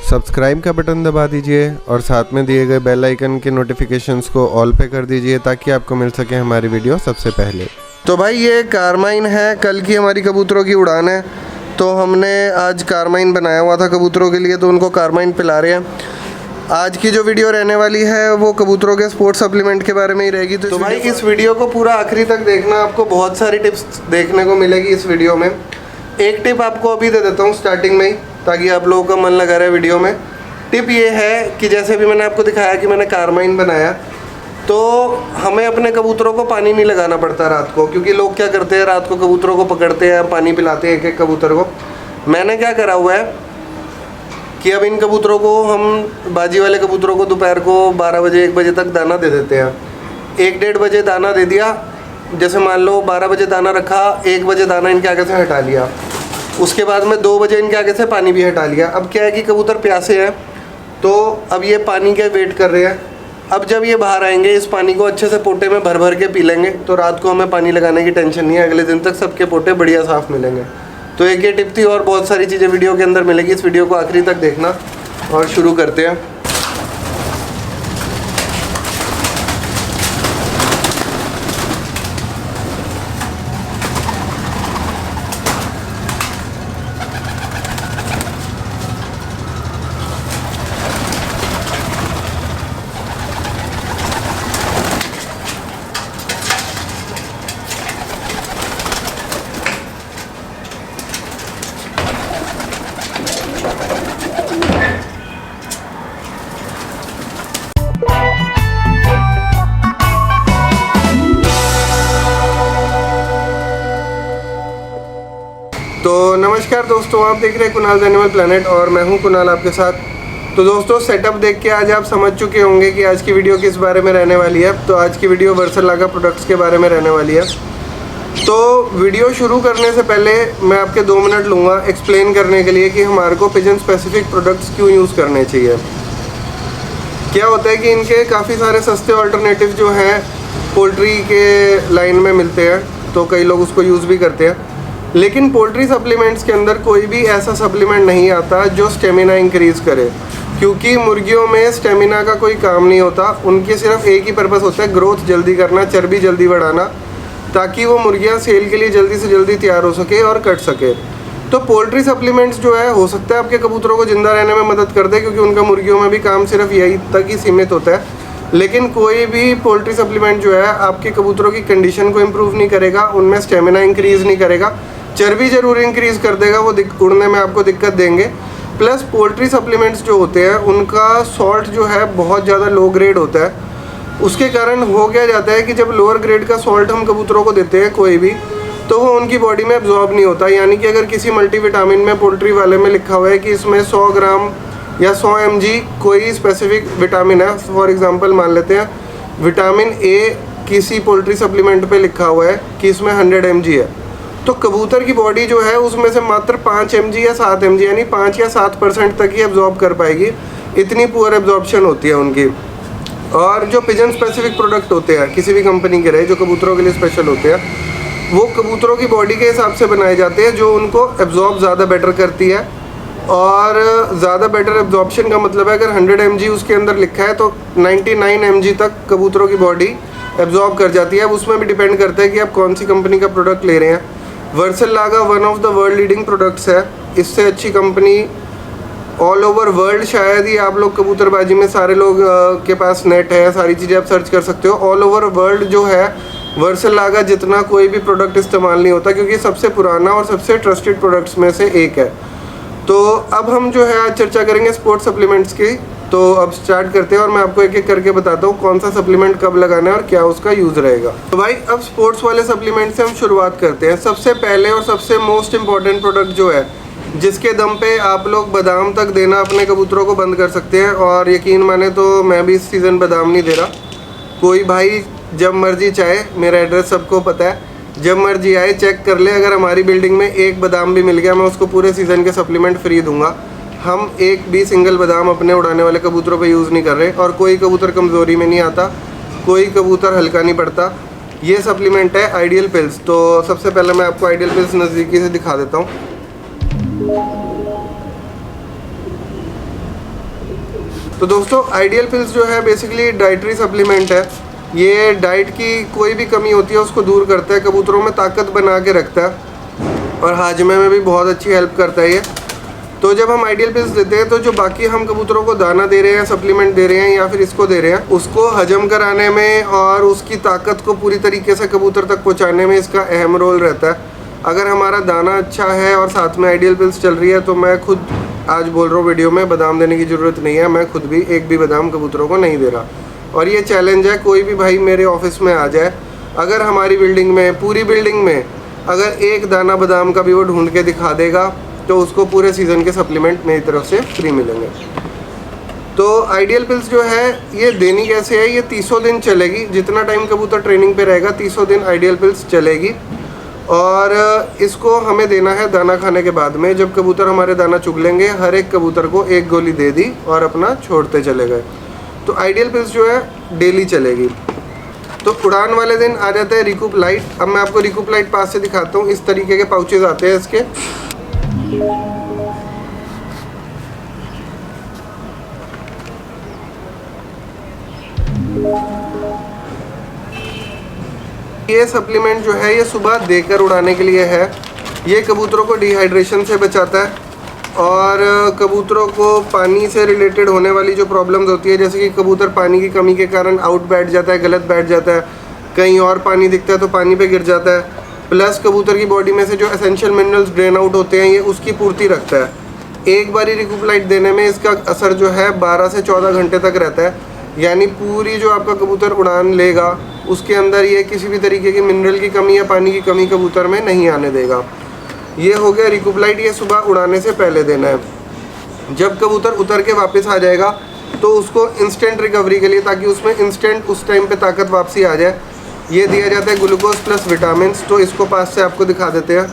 Subscribe का button दबा दीजिए और साथ में दिए गए बेल आइकन के नोटिफिकेशंस को ऑल पे कर दीजिए ताकि आपको मिल सके हमारी वीडियो सबसे पहले। तो भाई ये कारमाइन है, कल की हमारी कबूतरों की उड़ान है तो हमने आज कारमाइन बनाया हुआ था कबूतरों के लिए, तो उनको कारमाइन पिला रहे हैं। आज की जो वीडियो रहने वाली है वो कबूतरों के स्पोर्ट्स सप्लीमेंट के बारे में ही रहेगी। तो भाई इस वीडियो को पूरा आखिरी तक देखना, आपको बहुत सारी टिप्स देखने को मिलेगी इस वीडियो में। एक टिप आपको अभी दे देता हूँ स्टार्टिंग में ही, ताकि आप लोगों का मन लगा रहे वीडियो में। टिप ये है कि जैसे भी मैंने आपको दिखाया कि मैंने कारमाइन बनाया, तो हमें अपने कबूतरों को पानी नहीं लगाना पड़ता रात को, क्योंकि लोग क्या करते हैं रात को कबूतरों को पकड़ते हैं, पानी पिलाते हैं एक एक कबूतर को। मैंने क्या करा हुआ है कि अब इन कबूतरों को हम बाजी वाले कबूतरों को दोपहर को 12 बजे 1 बजे तक दाना दे देते हैं। 1-1.5 बजे दाना दे दिया, जैसे मान लो 12 बजे दाना रखा, 1 बजे दाना इनके आगे से हटा लिया, उसके बाद में 2 बजे इनके आगे से पानी भी हटा लिया। अब क्या है कि कबूतर प्यासे हैं, तो अब ये पानी के वेट कर रहे हैं। अब जब ये बाहर आएंगे इस पानी को अच्छे से पोटे में भर भर के पी लेंगे, तो रात को हमें पानी लगाने की टेंशन नहीं है, अगले दिन तक सबके पोटे बढ़िया साफ़ मिलेंगे। तो एक ये टिप थी और बहुत सारी चीज़ें वीडियो के अंदर मिलेगी। इस वीडियो को आखिरी तक देखना और शुरू करते हैं। तो नमस्कार दोस्तों, आप देख रहे हैं कुणाल एनिमल प्लेनेट और मैं हूं कुणाल आपके साथ। तो दोस्तों सेटअप देख के आज आप समझ चुके होंगे कि आज की वीडियो किस बारे में रहने वाली है। तो आज की वीडियो वर्सलागा प्रोडक्ट्स के बारे में रहने वाली है। तो वीडियो शुरू करने से पहले मैं आपके 2 मिनट लूँगा एक्सप्लेन करने के लिए कि हमारे को पिजन स्पेसिफिक प्रोडक्ट्स क्यों यूज़ करने चाहिए। क्या होता है कि इनके काफ़ी सारे सस्ते ऑल्टरनेटिव जो हैं पोल्ट्री के लाइन में मिलते हैं, तो कई लोग उसको यूज़ भी करते हैं, लेकिन पोल्ट्री सप्लीमेंट्स के अंदर कोई भी ऐसा सप्लीमेंट नहीं आता जो स्टेमिना इंक्रीज़ करे, क्योंकि मुर्गियों में स्टेमिना का कोई काम नहीं होता। उनकी सिर्फ एक ही पर्पस होता है, ग्रोथ जल्दी करना, चर्बी जल्दी बढ़ाना, ताकि वो मुर्गियाँ सेल के लिए जल्दी से जल्दी तैयार हो सके और कट सके। तो पोल्ट्री सप्लीमेंट्स जो है हो सकता है आपके कबूतरों को ज़िंदा रहने में मदद कर दे, क्योंकि उनका मुर्गियों में भी काम सिर्फ यही तक ही सीमित होता है। लेकिन कोई भी पोल्ट्री सप्लीमेंट जो है आपके कबूतरों की कंडीशन को इम्प्रूव नहीं करेगा, उनमें स्टेमिना इंक्रीज़ नहीं करेगा, चर्बी ज़रूर इंक्रीज़ कर देगा, वो उड़ने में आपको दिक्कत देंगे। प्लस पोल्ट्री सप्लीमेंट्स जो होते हैं उनका सॉल्ट जो है बहुत ज़्यादा लो ग्रेड होता है। उसके कारण हो क्या जाता है कि जब लोअर ग्रेड का सॉल्ट हम कबूतरों को देते हैं कोई भी, तो वो उनकी बॉडी में एब्जॉर्ब नहीं होता। यानी कि अगर किसी मल्टीविटामिन में पोल्ट्री वाले में लिखा हुआ है कि इसमें 100 ग्राम या 100 mg कोई स्पेसिफिक विटामिन है, फॉर एग्जांपल मान लेते हैं विटामिन ए किसी पोल्ट्री सप्लीमेंट पे लिखा हुआ है कि इसमें 100 mg है, तो कबूतर की बॉडी जो है उसमें से मात्र 5 mg या 7 mg यानी 5 या 7% तक ही एब्जॉर्ब कर पाएगी। इतनी पुअर एब्जॉर्प्शन होती है उनकी। और जो पिजन स्पेसिफिक प्रोडक्ट होते हैं किसी भी कंपनी के रहे, जो कबूतरों के लिए स्पेशल होते हैं, वो कबूतरों की बॉडी के हिसाब से बनाए जाते हैं, जो उनको एब्जॉर्ब ज़्यादा बेटर करती है। और ज़्यादा बेटर एब्जॉर्प्शन का मतलब है अगर 100 mg उसके अंदर लिखा है तो 99 mg तक कबूतरों की बॉडी एब्जॉर्ब कर जाती है। अब उसमें भी डिपेंड करता है कि आप कौन सी कंपनी का प्रोडक्ट ले रहे हैं। वर्सलागा one of the world leading products है, इससे अच्छी कंपनी ऑल ओवर वर्ल्ड शायद ही आप लोग कबूतरबाजी में सारे लोग के पास नेट है, सारी चीज़ें आप सर्च कर सकते हो। ऑल ओवर वर्ल्ड जो है वर्सलागा जितना कोई भी प्रोडक्ट इस्तेमाल नहीं होता, क्योंकि सबसे पुराना और सबसे ट्रस्टेड प्रोडक्ट्स में से एक है। तो अब हम जो है आज चर्चा करेंगे स्पोर्ट्स सप्लीमेंट्स की। तो अब स्टार्ट करते हैं और मैं आपको एक एक करके बताता हूँ कौन सा सप्लीमेंट कब लगाना है और क्या उसका यूज़ रहेगा। तो भाई अब स्पोर्ट्स वाले सप्लीमेंट से हम शुरुआत करते हैं। सबसे पहले और सबसे मोस्ट इम्पॉर्टेंट प्रोडक्ट जो है, जिसके दम पे आप लोग बादाम तक देना अपने कबूतरों को बंद कर सकते हैं। और यकीन माने तो मैं भी इस सीज़न बादाम नहीं दे रहा। कोई भाई जब मर्जी चाहे, मेरा एड्रेस सबको पता है, जब मर्जी आए चेक कर ले। अगर हमारी बिल्डिंग में एक बादाम भी मिल गया, मैं उसको पूरे सीज़न के सप्लीमेंट फ्री दूंगा। हम एक भी सिंगल बादाम अपने उड़ाने वाले कबूतरों पे यूज़ नहीं कर रहे, और कोई कबूतर कमज़ोरी में नहीं आता, कोई कबूतर हल्का नहीं पड़ता। ये सप्लीमेंट है आइडियल पिल्स। तो सबसे पहले मैं आपको आइडियल पिल्स नज़दीकी से दिखा देता हूँ। तो दोस्तों आइडियल पिल्स जो है बेसिकली डाइटरी सप्लीमेंट है। ये डाइट की कोई भी कमी होती है उसको दूर करता है, कबूतरों में ताकत बना के रखता है और हाजमे में भी बहुत अच्छी हेल्प करता है ये। तो जब हम आइडियल पिल्स देते हैं तो जो बाकी हम कबूतरों को दाना दे रहे हैं, सप्लीमेंट दे रहे हैं या फिर इसको दे रहे हैं, उसको हजम कराने में और उसकी ताकत को पूरी तरीके से कबूतर तक पहुंचाने में इसका अहम रोल रहता है। अगर हमारा दाना अच्छा है और साथ में आइडियल पिल्स चल रही है तो मैं खुद आज बोल रहा हूँ वीडियो में, बादाम देने की ज़रूरत नहीं है। मैं खुद भी एक भी बादाम कबूतरों को नहीं दे रहा और ये चैलेंज है, कोई भी भाई मेरे ऑफिस में आ जाए, अगर हमारी बिल्डिंग में, पूरी बिल्डिंग में अगर एक दाना बादाम का भी वो ढूंढ के दिखा देगा तो उसको पूरे सीज़न के सप्लीमेंट मेरी तरफ से फ्री मिलेंगे। तो आइडियल पिल्स जो है ये देनी कैसे है, ये 300 दिन चलेगी। जितना टाइम कबूतर ट्रेनिंग पे रहेगा 300 दिन आइडियल पिल्स चलेगी और इसको हमें देना है दाना खाने के बाद में। जब कबूतर हमारे दाना चुग लेंगे, हर एक कबूतर को एक गोली दे दी और अपना छोड़ते चले गए। तो आइडियल पिल्स जो है डेली चलेगी। तो उड़ान वाले दिन आ जाता है रिकूप लाइट। अब मैं आपको रिकूप लाइट पास से दिखाता हूँ। इस तरीके के पाउचेज आते हैं इसके। ये सप्लीमेंट जो है ये सुबह देकर उड़ाने के लिए है। ये कबूतरों को डिहाइड्रेशन से बचाता है और कबूतरों को पानी से रिलेटेड होने वाली जो प्रॉब्लम्स होती है, जैसे कि कबूतर पानी की कमी के कारण आउट बैठ जाता है, गलत बैठ जाता है, कहीं और पानी दिखता है तो पानी पे गिर जाता है, प्लस कबूतर की बॉडी में से जो एसेंशियल मिनरल्स ड्रेन आउट होते हैं ये उसकी पूर्ति रखता है। एक बारी रिकूप लाइट देने में इसका असर जो है 12 से 14 घंटे तक रहता है, यानी पूरी जो आपका कबूतर उड़ान लेगा उसके अंदर ये किसी भी तरीके की मिनरल की कमी या पानी की कमी कबूतर में नहीं आने देगा। ये हो गया रिकूप लाइट, ये सुबह उड़ाने से पहले देना है। जब कबूतर उतर के वापस आ जाएगा तो उसको इंस्टेंट रिकवरी के लिए, ताकि उसमें इंस्टेंट उस टाइम पे ताकत वापसी आ जाए, ये दिया जाता है ग्लूकोज प्लस विटामिन। तो इसको पास से आपको दिखा देते हैं।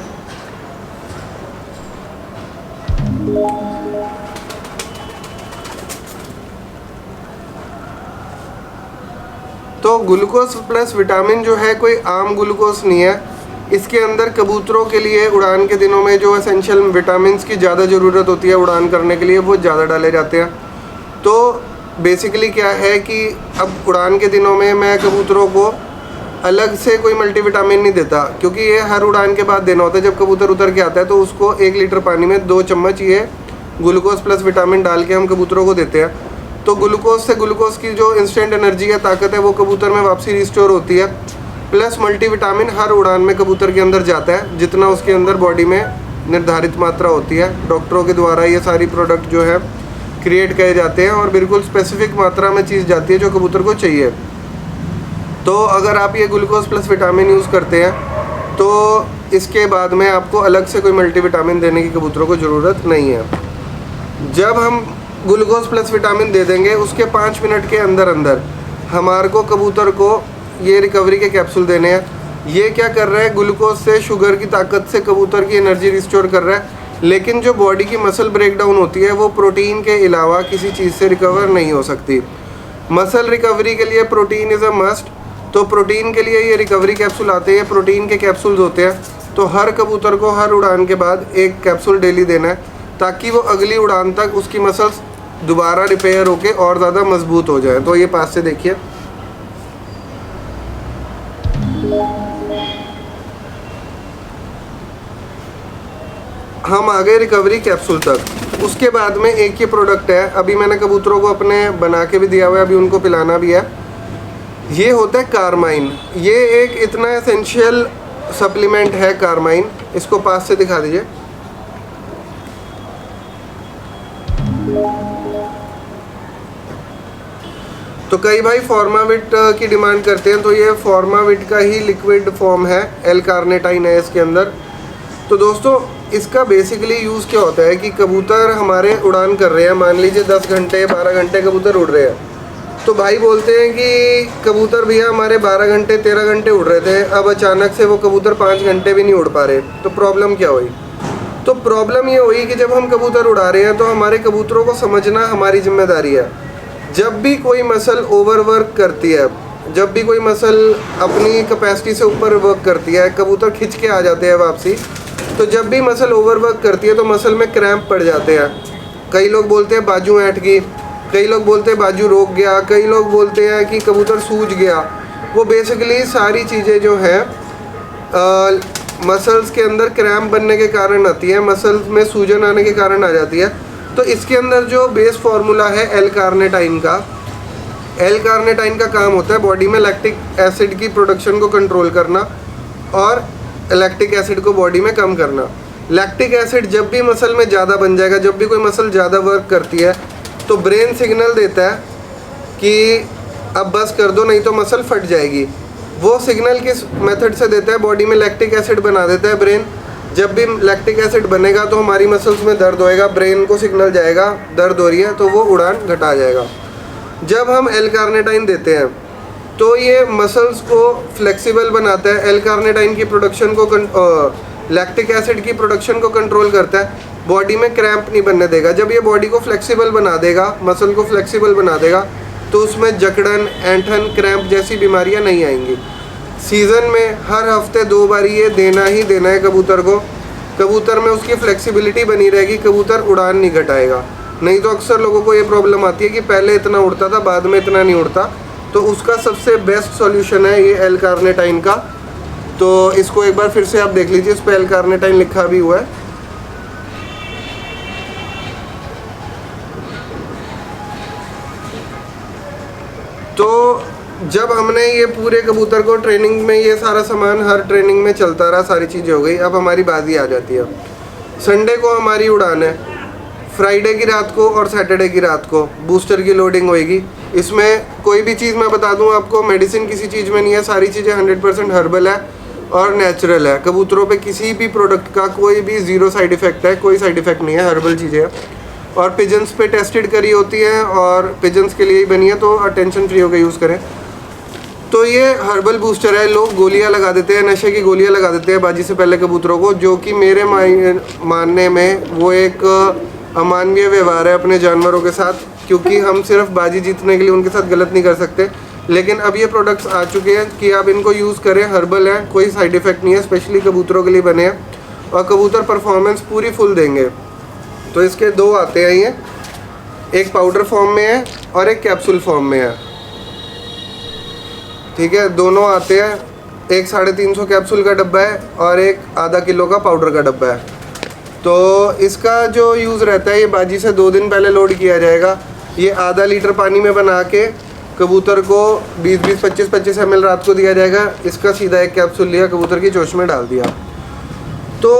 तो ग्लूकोज प्लस विटामिन जो है कोई आम ग्लूकोज नहीं है। इसके अंदर कबूतरों के लिए उड़ान के दिनों में जो एसेंशियल विटामिन की ज़्यादा ज़रूरत होती है उड़ान करने के लिए, वो ज़्यादा डाले जाते हैं। तो बेसिकली क्या है कि अब उड़ान के दिनों में मैं कबूतरों को अलग से कोई मल्टीविटामिन नहीं देता, क्योंकि ये हर उड़ान के बाद देना होता है। जब कबूतर उतर के आता है तो उसको 1 लीटर पानी में 2 चम्मच ये ग्लूकोज प्लस विटामिन डाल के हम कबूतरों को देते हैं। तो ग्लूकोज से ग्लूकोज की जो इंस्टेंट एनर्जी है, ताकत है, वो कबूतर में वापसी रिस्टोर होती है। प्लस मल्टीविटामिन हर उड़ान में कबूतर के अंदर जाता है, जितना उसके अंदर बॉडी में निर्धारित मात्रा होती है। डॉक्टरों के द्वारा ये सारी प्रोडक्ट जो है क्रिएट किए जाते हैं और बिल्कुल स्पेसिफिक मात्रा में चीज़ जाती है जो कबूतर को चाहिए। तो अगर आप ये ग्लूकोज प्लस विटामिन यूज़ करते हैं तो इसके बाद में आपको अलग से कोई मल्टीविटामिन देने की कबूतरों को ज़रूरत नहीं है। जब हम ग्लूकोज प्लस विटामिन दे देंगे उसके 5 मिनट के अंदर अंदर हमारे को कबूतर को ये रिकवरी के कैप्सूल देने हैं। ये क्या कर रहा है, ग्लूकोज से, शुगर की ताकत से कबूतर की एनर्जी रिस्टोर कर रहा है। लेकिन जो बॉडी की मसल ब्रेकडाउन होती है वो प्रोटीन के अलावा किसी चीज़ से रिकवर नहीं हो सकती। मसल रिकवरी के लिए प्रोटीन इज़ अ मस्ट। तो प्रोटीन के लिए ये रिकवरी कैप्सूल आते हैं, प्रोटीन के कैप्सूल्स होते हैं। तो हर कबूतर को हर उड़ान के बाद एक कैप्सूल डेली देना है, ताकि वो अगली उड़ान तक उसकी मसल्स दोबारा रिपेयर होके और ज़्यादा मजबूत हो जाए। तो ये पास से देखिए, हम आ गए रिकवरी कैप्सूल तक। उसके बाद में एक ये प्रोडक्ट है, अभी मैंने कबूतरों को अपने बना के भी दिया हुआ है, अभी उनको पिलाना भी है। ये होता है कार्माइन। ये एक इतना एसेंशियल सप्लीमेंट है कार्माइन। इसको पास से दिखा दीजिए। तो कई भाई फॉर्माविट की डिमांड करते हैं, तो ये फॉर्माविट का ही लिक्विड फॉर्म है, एल कार्नेटाइन है इसके अंदर। तो दोस्तों इसका बेसिकली यूज़ क्या होता है कि कबूतर हमारे उड़ान कर रहे हैं, मान लीजिए 10 घंटे 12 घंटे कबूतर उड़ रहे हैं, तो भाई बोलते हैं कि कबूतर भैया हमारे 12 घंटे 13 घंटे उड़ रहे थे, अब अचानक से वो कबूतर 5 घंटे भी नहीं उड़ पा रहे। तो प्रॉब्लम क्या हुई? तो प्रॉब्लम ये हुई कि जब हम कबूतर उड़ा रहे हैं तो हमारे कबूतरों को समझना हमारी जिम्मेदारी है। जब भी कोई मसल ओवरवर्क करती है, जब भी कोई मसल अपनी कैपेसिटी से ऊपर वर्क करती है, कबूतर खिंच के आ जाते हैं वापसी। तो जब भी मसल ओवरवर्क करती है तो मसल में क्रैम्प पड़ जाते हैं। कई लोग बोलते हैं बाजू ऐंठ गई, कई लोग बोलते हैं बाजू रोक गया, कई लोग बोलते हैं कि कबूतर सूज गया। वो बेसिकली सारी चीज़ें जो है मसल्स के अंदर क्रैम्प बनने के कारण आती है, मसल्स में सूजन आने के कारण आ जाती है। तो इसके अंदर जो बेस फार्मूला है एल कार्निटाइन का काम होता है बॉडी में लैक्टिक एसिड की प्रोडक्शन को कंट्रोल करना और लैक्टिक एसिड को बॉडी में कम करना। लैक्टिक एसिड जब भी मसल में ज़्यादा बन जाएगा, जब भी कोई मसल ज़्यादा वर्क करती है तो ब्रेन सिग्नल देता है कि अब बस कर दो नहीं तो मसल फट जाएगी। वो सिग्नल किस मेथड से देता है? बॉडी में लैक्टिक एसिड बना देता है ब्रेन। जब भी लैक्टिक एसिड बनेगा तो हमारी मसल्स में दर्द होएगा, ब्रेन को सिग्नल जाएगा दर्द हो रही है, तो वो उड़ान घटा जाएगा। जब हम एल कार्निटाइन देते हैं तो ये मसल्स को फ्लेक्सिबल बनाता है, एल कार्निटाइन की प्रोडक्शन को लैक्टिक एसिड की प्रोडक्शन को कंट्रोल करता है, बॉडी में क्रैम्प नहीं बनने देगा। जब ये बॉडी को फ्लेक्सिबल बना देगा, मसल को फ्लेक्सिबल बना देगा, तो उसमें जकड़न, ऐंठन, क्रैम्प जैसी बीमारियां नहीं आएंगी। सीज़न में हर हफ्ते 2 बार ये देना ही देना है कबूतर को। कबूतर में उसकी फ्लेक्सिबिलिटी बनी रहेगी, कबूतर उड़ान नहीं घटाएगा। नहीं तो अक्सर लोगों को ये प्रॉब्लम आती है कि पहले इतना उड़ता था, बाद में इतना नहीं उड़ता। तो उसका सबसे बेस्ट सॉल्यूशन है ये एल कार्निटाइन का। तो इसको एक बार फिर से आप देख लीजिए, इस पर एल कार्निटाइन लिखा भी हुआ है। तो जब हमने ये पूरे कबूतर को ट्रेनिंग में ये सारा सामान हर ट्रेनिंग में चलता रहा, सारी चीज़ें हो गई, अब हमारी बाजी आ जाती है। संडे को हमारी उड़ान है, फ्राइडे की रात को और सैटरडे की रात को बूस्टर की लोडिंग होएगी। इसमें कोई भी चीज़ मैं बता दूं आपको, मेडिसिन किसी चीज़ में नहीं है, सारी चीज़ें 100% हर्बल है और नेचुरल है। कबूतरों पे किसी भी प्रोडक्ट का कोई भी ज़ीरो साइड इफ़ेक्ट है, कोई साइड इफ़ेक्ट नहीं है, हर्बल चीज़ें हैं। और पिजन्स पे टेस्टेड करी होती है और पिजन्स के लिए ही बनी है, तो टेंशन फ्री होकर यूज़ करें। तो ये हर्बल बूस्टर है। लोग गोलियां लगा देते हैं, नशे की गोलियां लगा देते हैं बाजी से पहले कबूतरों को, जो कि मेरे मानने में वो एक अमानवीय व्यवहार है अपने जानवरों के साथ, क्योंकि हम सिर्फ बाजी जीतने के लिए उनके साथ गलत नहीं कर सकते। लेकिन अब ये प्रोडक्ट्स आ चुके हैं कि आप इनको यूज़ करें, हर्बल है, कोई साइड इफ़ेक्ट नहीं है, स्पेशली कबूतरों के लिए बने हैं और कबूतर परफॉर्मेंस पूरी फुल देंगे। तो इसके 2 आते हैं, ये एक पाउडर फॉर्म में है और एक कैप्सूल फॉर्म में है, ठीक है। दोनों आते हैं, एक 350 कैप्सूल का डब्बा है और एक आधा किलो का पाउडर का डब्बा है। तो इसका जो यूज़ रहता है, ये बाजी से 2 दिन पहले लोड किया जाएगा। ये आधा लीटर पानी में बना के कबूतर को 20-20, 25-25 ml रात को दिया जाएगा। इसका सीधा एक कैप्सूल लिया, कबूतर की चोंच में डाल दिया। तो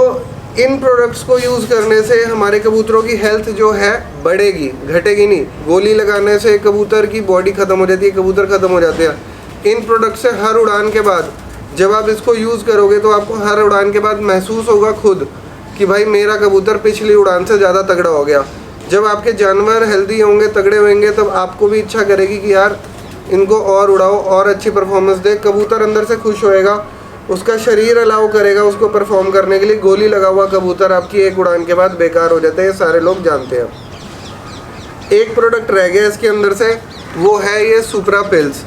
इन प्रोडक्ट्स को यूज़ करने से हमारे कबूतरों की हेल्थ जो है बढ़ेगी, घटेगी नहीं। गोली लगाने से कबूतर की बॉडी ख़त्म हो जाती है, कबूतर ख़त्म हो जाते हैं। इन प्रोडक्ट से हर उड़ान के बाद जब आप इसको यूज़ करोगे तो आपको हर उड़ान के बाद महसूस होगा खुद कि भाई मेरा कबूतर पिछली उड़ान से ज़्यादा तगड़ा हो गया। जब आपके जानवर हेल्दी होंगे, तगड़े होंगे, तब आपको भी इच्छा करेगी कि यार इनको और उड़ाओ और अच्छी परफॉर्मेंस दे। कबूतर अंदर से खुश होएगा, उसका शरीर अलाउ करेगा उसको परफॉर्म करने के लिए। गोली लगा हुआ कबूतर आपकी एक उड़ान के बाद बेकार हो जाता है, ये सारे लोग जानते हैं। एक प्रोडक्ट रह गया इसके अंदर से, वो है ये सुप्रा पिल्स।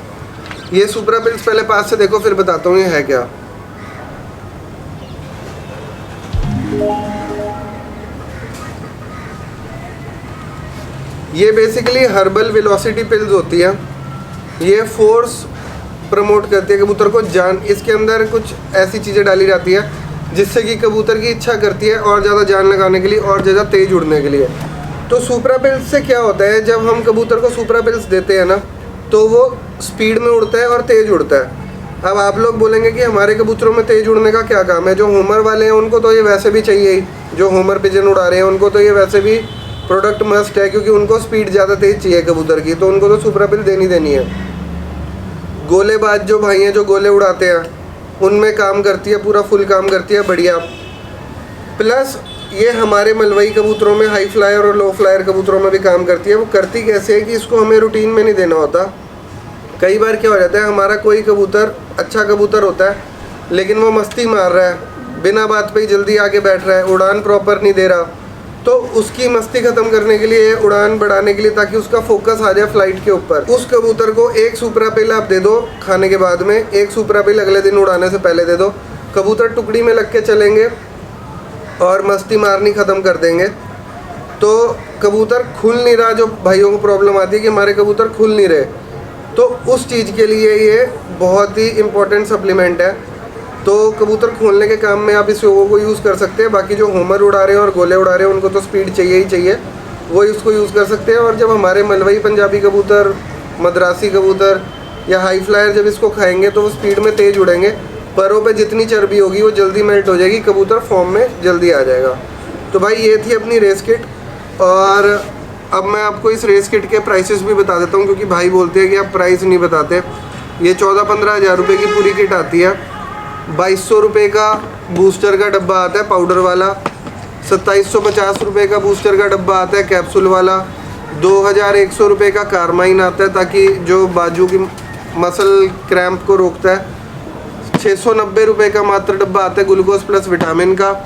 ये सुप्रा पिल्स पहले पास से देखो, फिर बताता हूँ ये है क्या। ये बेसिकली हर्बल वेलोसिटी पिल्स होती है। ये फोर्स प्रमोट करती है कबूतर को, जान। इसके अंदर कुछ ऐसी चीज़ें डाली जाती है जिससे कि कबूतर की इच्छा करती है और ज़्यादा जान लगाने के लिए और ज़्यादा तेज़ उड़ने के लिए। तो सुप्रा पिल्स से क्या होता है, जब हम कबूतर को सुप्रा पिल्स देते हैं ना, तो वो स्पीड में उड़ता है और तेज़ उड़ता है। अब आप लोग बोलेंगे कि हमारे कबूतरों में तेज़ उड़ने का क्या काम है। जो होमर वाले हैं उनको तो ये वैसे भी चाहिए ही, जो होमर पिजन उड़ा रहे हैं उनको तो ये वैसे भी प्रोडक्ट मस्ट है, क्योंकि उनको स्पीड ज़्यादा तेज़ चाहिए कबूतर की, तो उनको तो सुप्रा पिल देनी है। गोलेबाज जो भाई हैं जो गोले उड़ाते हैं, उनमें काम करती है, पूरा फुल काम करती है, बढ़िया। प्लस ये हमारे मलवई कबूतरों में, हाई फ्लायर और लो फ्लायर कबूतरों में भी काम करती है। वो करती कैसे है कि इसको हमें रूटीन में नहीं देना होता। कई बार क्या हो जाता है, हमारा कोई कबूतर अच्छा कबूतर होता है लेकिन वो मस्ती मार रहा है, बिना बात पे ही जल्दी आके बैठ रहा है, उड़ान प्रॉपर नहीं दे रहा, तो उसकी मस्ती ख़त्म करने के लिए, उड़ान बढ़ाने के लिए, ताकि उसका फोकस आ जाए फ्लाइट के ऊपर, उस कबूतर को एक सुप्रा पिल आप दे दो खाने के बाद में, एक सुप्रा पिल अगले दिन उड़ाने से पहले दे दो। कबूतर टुकड़ी में लग के चलेंगे और मस्ती मारनी ख़त्म कर देंगे। तो कबूतर खुल नहीं रहा, जो भाइयों को प्रॉब्लम आती है कि हमारे कबूतर खुल नहीं रहे, तो उस चीज़ के लिए ये बहुत ही इम्पोर्टेंट सप्लीमेंट है। तो कबूतर खोलने के काम में आप इस योगो को यूज़ कर सकते हैं। बाकी जो होमर उड़ा रहे हैं और गोले उड़ा रहे हैं उनको तो स्पीड चाहिए ही चाहिए, वो इसको यूज़ कर सकते हैं। और जब हमारे मलवई पंजाबी कबूतर, मद्रासी कबूतर या हाई फ्लायर जब इसको खाएंगे तो वो स्पीड में तेज़ उड़ेंगे, परों पे जितनी चर्बी होगी वो जल्दी मेल्ट हो जाएगी, कबूतर फॉर्म में जल्दी आ जाएगा। तो भाई ये थी अपनी रेस किट। और अब मैं आपको इस रेस किट के प्राइसेस भी बता देता हूँ, क्योंकि भाई बोलते हैं कि आप प्राइस नहीं बताते। ये 14-15 हज़ार रुपये की पूरी किट आती है। 2200 रुपये का बूस्टर का डब्बा आता है पाउडर वाला, 2750 रुपये का बूस्टर का डब्बा आता है कैप्सूल वाला, 2100 रुपये का कारमाइन आता है ताकि जो बाजू की मसल क्रैम्प को रोकता है, 690 रुपये का मात्र डब्बा आता है ग्लूकोज प्लस विटामिन का।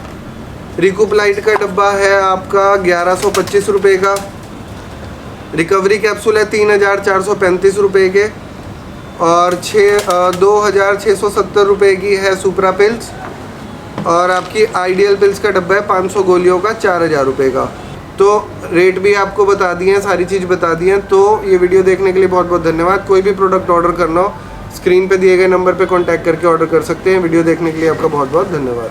रिकुपलाइट का डब्बा है आपका 1125 रुपये का। रिकवरी कैप्सूल है 3435 रुपये के। और 2670 रुपये की है सुपरा पिल्स। और आपकी आइडियल पिल्स का डब्बा है 500 गोलियों का 4000 रुपये का। तो रेट भी आपको बता दिए हैं, सारी चीज़ बता दी हैं। तो ये वीडियो देखने के लिए बहुत बहुत धन्यवाद। कोई भी प्रोडक्ट ऑर्डर करना हो स्क्रीन पे दिए गए नंबर पे कांटेक्ट करके ऑर्डर कर सकते हैं। वीडियो देखने के लिए आपका बहुत बहुत धन्यवाद।